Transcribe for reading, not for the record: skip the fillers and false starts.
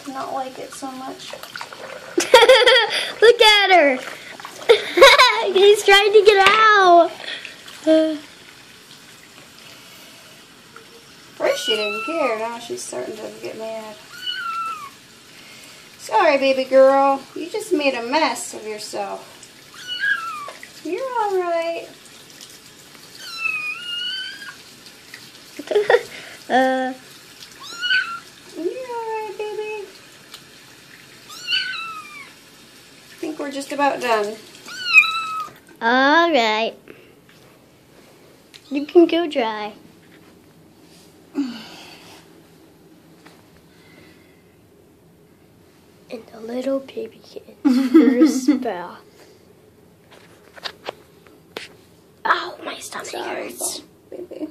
not like it so much. Look at her. He's trying to get out. First she didn't care, now she's starting to get mad. Sorry, baby girl. You just made a mess of yourself. You're alright. You're alright, baby. I think we're just about done. Alright. You can go dry. And the little baby kitten's first bath. Oh, my stomach hurts. Baby.